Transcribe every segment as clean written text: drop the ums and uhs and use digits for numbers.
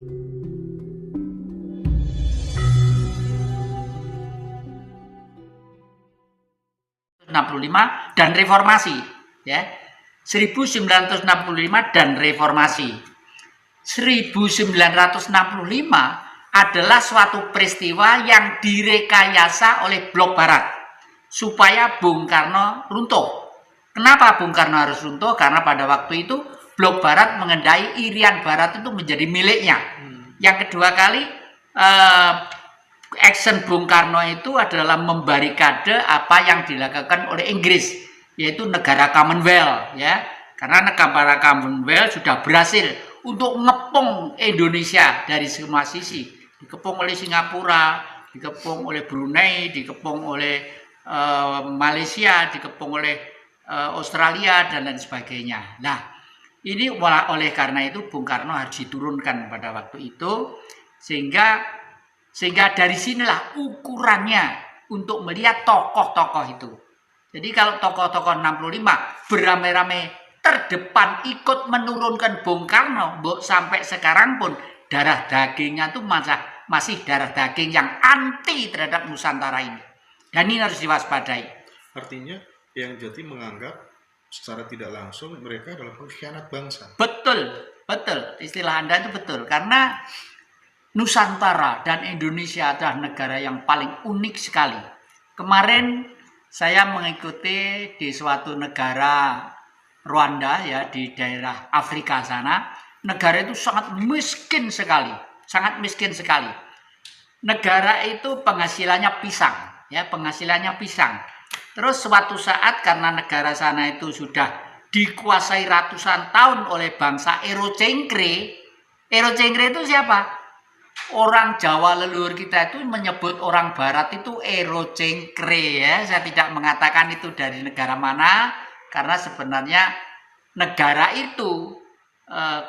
dan reformasi, ya. 1965 dan reformasi. 1965 adalah suatu peristiwa yang direkayasa oleh Blok Barat supaya Bung Karno runtuh. Kenapa Bung Karno harus runtuh? Karena pada waktu itu Blok Barat mengendai Irian Barat itu menjadi miliknya. Yang kedua kali action Bung Karno itu adalah membarikade apa yang dilakukan oleh Inggris, yaitu negara Commonwealth, ya. Karena negara Commonwealth sudah berhasil untuk ngepung Indonesia dari semua sisi. Dikepung oleh Singapura, dikepung oleh Brunei, dikepung oleh Malaysia, dikepung oleh Australia dan lain sebagainya. Nah, ini oleh karena itu Bung Karno harus diturunkan pada waktu itu, sehingga dari sinilah ukurannya untuk melihat tokoh-tokoh itu. Jadi kalau tokoh-tokoh 65 beramai-ramai terdepan ikut menurunkan Bung Karno, sampai sekarang pun darah dagingnya itu masih darah daging yang anti terhadap Nusantara ini. Dan ini harus diwaspadai. Artinya yang Jatim menganggap secara tidak langsung mereka adalah pengkhianat bangsa. Betul, betul. Istilah Anda itu betul. Karena Nusantara dan Indonesia adalah negara yang paling unik sekali. Kemarin saya mengikuti di suatu negara Rwanda, ya, di daerah Afrika sana. Negara itu sangat miskin sekali, sangat miskin sekali. Negara itu penghasilannya pisang, ya, penghasilannya pisang. Terus suatu saat karena negara sana itu sudah dikuasai ratusan tahun oleh bangsa Ero Cengkre. Ero Cengkre itu siapa? Orang Jawa leluhur kita itu menyebut orang Barat itu Ero Cengkre, ya. Saya tidak mengatakan itu dari negara mana, karena sebenarnya negara itu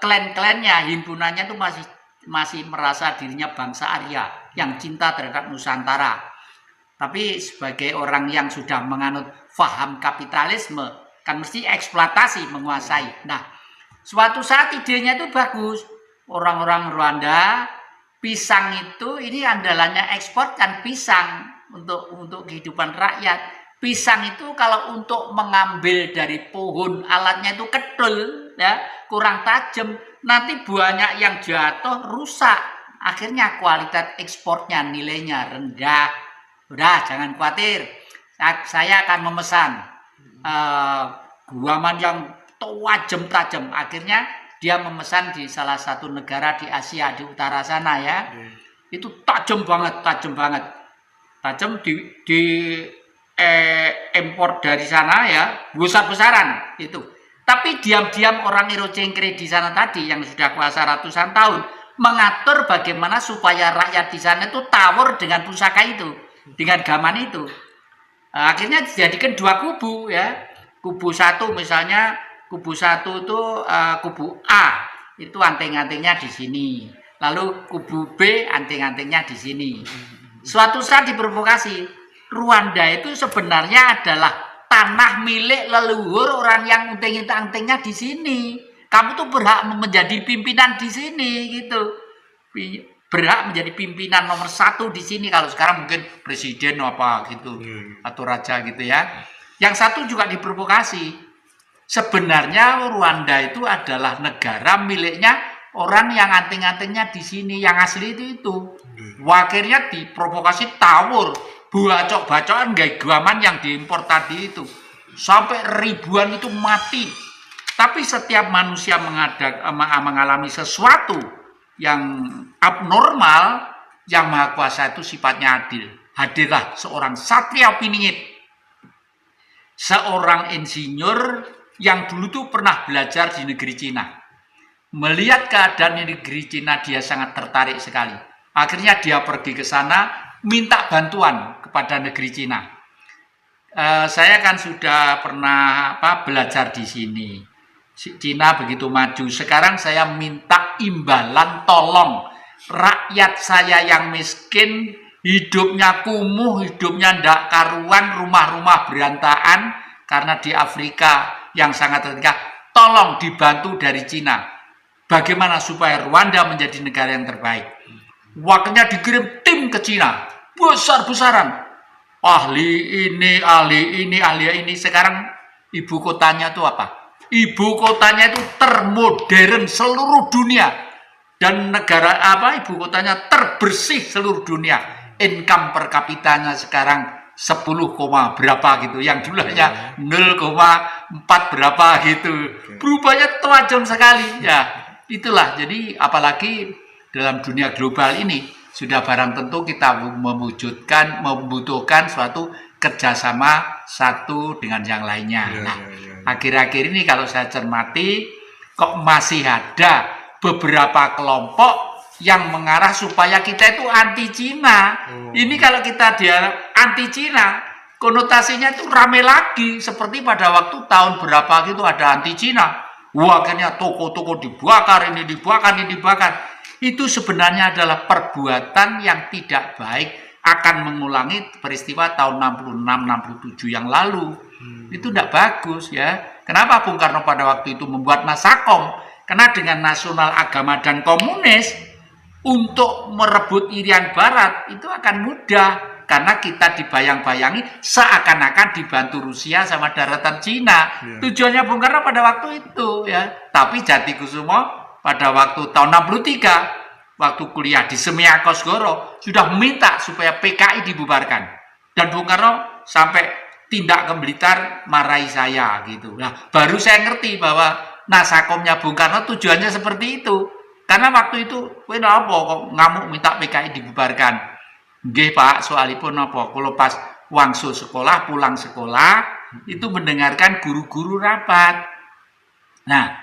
klan-klannya, himpunannya itu masih merasa dirinya bangsa Arya yang cinta terhadap Nusantara. Tapi sebagai orang yang sudah menganut faham kapitalisme, kan mesti eksploitasi, menguasai. Nah, suatu saat idenya itu bagus. Orang-orang Rwanda, pisang itu ini andalannya ekspor kan pisang untuk kehidupan rakyat. Pisang itu kalau untuk mengambil dari pohon alatnya itu kedul, ya, kurang tajam, nanti banyak yang jatuh rusak. Akhirnya kualitas ekspornya nilainya rendah. Udah, jangan khawatir. Saya akan memesan guaman yang tajam. Akhirnya dia memesan di salah satu negara di Asia, di utara sana, ya. Itu tajam banget. Tajam di impor dari sana, ya, besar-besaran itu. Tapi diam-diam orang Ero Cengkre di sana tadi yang sudah kuasa ratusan tahun mengatur bagaimana supaya rakyat di sana itu tawur dengan pusaka itu, dengan gaman itu. Akhirnya dijadikan dua kubu, ya. Kubu satu misalnya, kubu satu itu kubu A, itu anting-antingnya di sini. Lalu kubu B anting-antingnya di sini. Suatu saat diprovokasi. Rwanda itu sebenarnya adalah tanah milik leluhur orang yang anting-antingnya di sini. Kamu tuh berhak menjadi pimpinan di sini, gitu. Berhak menjadi pimpinan nomor 1 di sini. Kalau sekarang mungkin presiden apa gitu, atau raja gitu, ya. Yang satu juga diprovokasi. Sebenarnya Rwanda itu adalah negara miliknya orang yang anting-antingnya di sini, yang asli itu. Akhirnya diprovokasi tawur, bacok-bacokan gaya gaman yang diimpor tadi itu. Sampai ribuan itu mati. Tapi setiap manusia mengalami sesuatu yang abnormal, yang Maha Kuasa itu sifatnya adil. Hadirlah seorang Satria Piningit, seorang insinyur yang dulu tuh pernah belajar di negeri Cina. Melihat keadaan di negeri Cina, dia sangat tertarik sekali. Akhirnya dia pergi ke sana, minta bantuan kepada negeri Cina. Saya kan sudah pernah belajar di sini. Cina begitu maju. Sekarang saya minta imbalan, tolong rakyat saya yang miskin, hidupnya kumuh, hidupnya ndak karuan, rumah-rumah berantakan karena di Afrika yang sangat tertinggal, tolong dibantu dari Cina. Bagaimana supaya Rwanda menjadi negara yang terbaik? Wakilnya dikirim tim ke Cina, besar-besaran. Ahli ini, ahli ini, ahli ini. Sekarang ibu kotanya itu apa? Ibu kotanya itu termodern seluruh dunia. Dan negara apa? Ibu kotanya terbersih seluruh dunia. Income per kapitanya sekarang 10, berapa gitu. Yang dulunya 0,4 berapa gitu. Berubahnya tajam sekali. Ya, itulah. Jadi apalagi dalam dunia global ini sudah barang tentu kita membutuhkan suatu kerjasama satu dengan yang lainnya. Nah, akhir-akhir ini kalau saya cermati kok masih ada beberapa kelompok yang mengarah supaya kita itu anti Cina. Ini kalau kita dia anti Cina, konotasinya itu rame lagi seperti pada waktu tahun berapa gitu ada anti Cina. Wah, akhirnya toko-toko dibakar, ini dibakar, ini dibakar. Itu sebenarnya adalah perbuatan yang tidak baik, akan mengulangi peristiwa tahun 66-67 yang lalu. Itu tidak bagus ya. Kenapa Bung Karno pada waktu itu membuat Nasakom? Karena dengan nasional agama dan komunis untuk merebut Irian Barat itu akan mudah. Karena kita dibayang-bayangi seakan-akan dibantu Rusia sama daratan Cina. Tujuannya Bung Karno pada waktu itu ya. Tapi Jatikusumo pada waktu tahun 63, waktu kuliah di Semiakosgoro, sudah minta supaya PKI dibubarkan. Dan Bung Karno sampai tindak ke Blitar marahi saya gitu. Nah, baru saya ngerti bahwa Nasakomnya Bung Karno tujuannya seperti itu. Karena waktu itu, kowe napa kok ngamuk minta PKI dibubarkan? Nggih Pak, soalipun apa? Kalau pas wangsul sekolah, pulang sekolah, itu mendengarkan guru-guru rapat. Nah,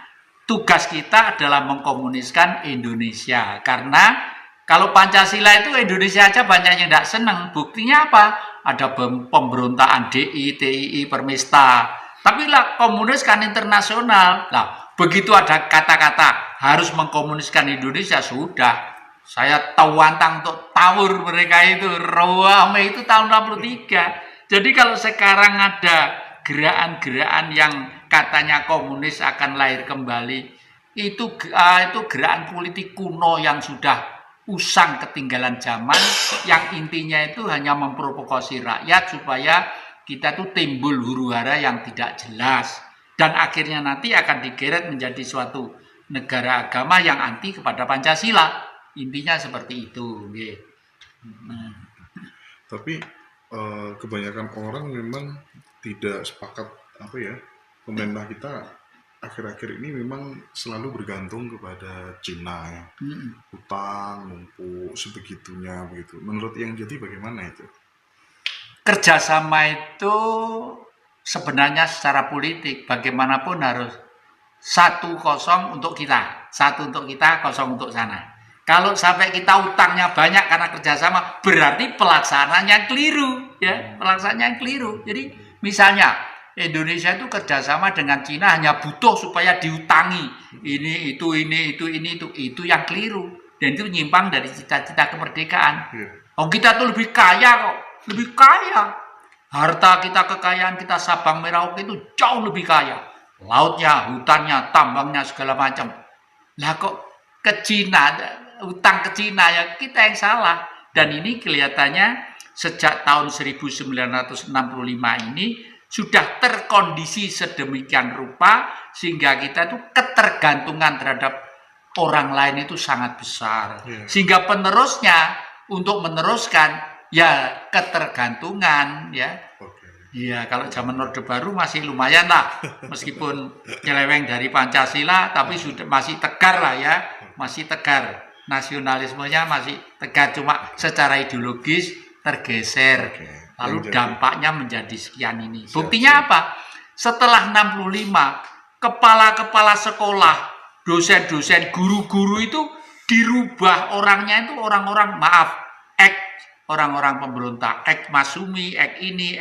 tugas kita adalah mengkomuniskan Indonesia. Karena kalau Pancasila itu Indonesia aja banyak yang tidak senang. Buktinya apa? Ada pemberontakan DI, TII, Permesta. Tapi lah komunis kan internasional. Lah, begitu ada kata-kata harus mengkomuniskan Indonesia, sudah. Saya tawantang untuk tawur mereka itu. Rame itu tahun 63. Jadi kalau sekarang ada gerakan-gerakan yang katanya komunis akan lahir kembali, itu gerakan politik kuno yang sudah usang ketinggalan zaman, yang intinya itu hanya memprovokasi rakyat supaya kita tuh timbul huru-hara yang tidak jelas, dan akhirnya nanti akan digeret menjadi suatu negara agama yang anti kepada Pancasila. Intinya seperti itu. Tapi kebanyakan orang memang tidak sepakat apa ya, pemerintah kita akhir-akhir ini memang selalu bergantung kepada Cina ya. Utang numpuk sebegitunya begitu. Menurut yang jadi bagaimana itu? Kerjasama itu sebenarnya secara politik bagaimanapun harus 1-0 untuk kita, 1 untuk kita, 0 untuk sana. Kalau sampai kita utangnya banyak karena kerjasama, berarti pelaksanaannya keliru, ya, pelaksanaannya keliru. Jadi misalnya Indonesia itu kerjasama dengan Cina hanya butuh supaya diutangi ini itu yang keliru, dan itu menyimpang dari cita-cita kemerdekaan. Oh, kita tuh lebih kaya kok, lebih kaya. Harta kita, kekayaan kita Sabang Merauke itu jauh lebih kaya. Lautnya, hutannya, tambangnya segala macam. Lah kok ke Cina, utang ke Cina, ya kita yang salah. Dan ini kelihatannya sejak tahun 1965 ini sudah terkondisi sedemikian rupa sehingga kita itu ketergantungan terhadap orang lain itu sangat besar. Sehingga penerusnya untuk meneruskan ya ketergantungan ya. Iya, kalau zaman Orde Baru masih lumayan lah, meskipun nyeleweng dari Pancasila, tapi sudah masih tegar lah ya, masih tegar, nasionalismenya masih tegar, cuma secara ideologis tergeser, lalu dampaknya menjadi sekian ini. Buktinya apa? Setelah 65, kepala-kepala sekolah, dosen-dosen, guru-guru itu dirubah orangnya itu orang-orang orang-orang pemberontak, Masumi, ini,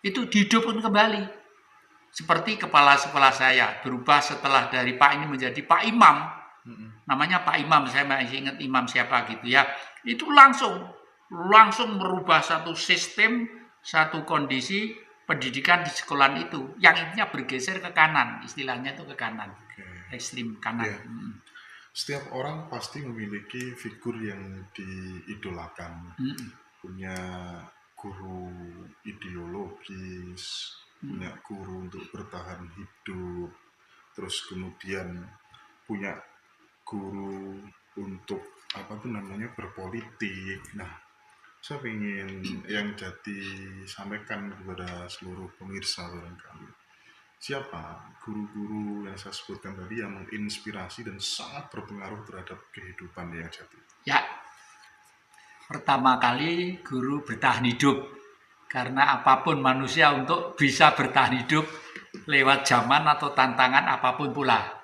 itu dihidupkan kembali. Seperti kepala sekolah saya berubah setelah dari Pak ini menjadi Pak Imam. Namanya Pak Imam, saya masih ingat imam siapa gitu ya. Itu langsung merubah satu sistem, satu kondisi pendidikan di sekolah itu. Yang intinya bergeser ke kanan, istilahnya itu ke kanan. ekstrim kanan. Iya. Setiap orang pasti memiliki figur yang diidolakan, punya guru ideologis, punya guru untuk bertahan hidup, terus kemudian punya guru untuk apa tuh namanya berpolitik. Nah, saya ingin yang jadi sampaikan kepada seluruh pemirsa barangkali. Siapa guru-guru yang saya sebutkan tadi yang menginspirasi dan sangat berpengaruh terhadap kehidupan yang jati? Ya, pertama kali guru bertahan hidup. Karena apapun manusia untuk bisa bertahan hidup lewat zaman atau tantangan apapun pula.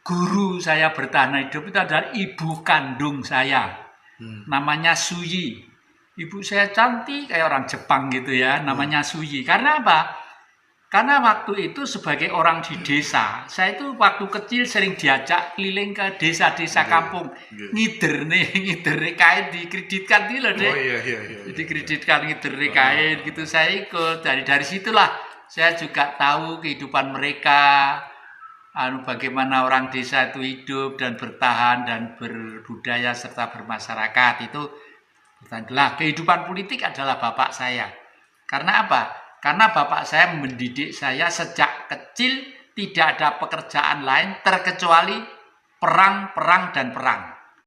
Guru saya bertahan hidup itu adalah ibu kandung saya. Namanya Suyi. Ibu saya cantik kayak orang Jepang gitu ya, namanya Suyi. Karena apa? Karena waktu itu sebagai orang di desa, saya itu waktu kecil sering diajak keliling ke desa-desa kampung. Ngider kain dikreditkan gitu loh, Dek. Oh iya. Dikreditkan ngider kain gitu, saya ikut. Dari situlah saya juga tahu kehidupan mereka, bagaimana orang desa itu hidup dan bertahan dan berbudaya serta bermasyarakat. Itu lah, kehidupan politik adalah bapak saya. Karena apa? Karena bapak saya mendidik saya sejak kecil tidak ada pekerjaan lain terkecuali perang, perang, dan perang.